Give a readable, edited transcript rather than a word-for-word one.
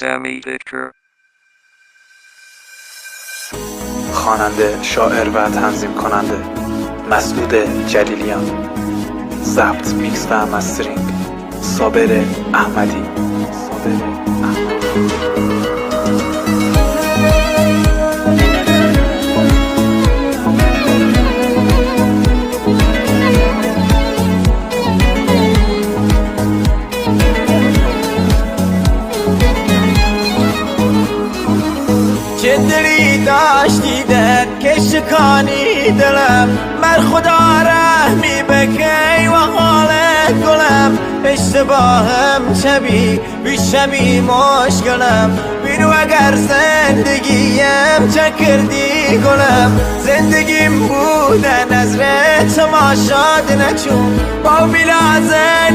Sammy Victor. خواننده، شاعر و تنظیم کننده مسعود جلیلیان. ضبط، میکس و مسترینگ صابر احمدی. چه دلی داشتی در که شکانی دلم، بر خدا رحمی بکی و حالت گلم. اشتباهم شبی بی شبی مشکلم، بینو اگر زندگیم چه کردی گلم. زندگیم بوده نظر تماشاد نچون با بلازه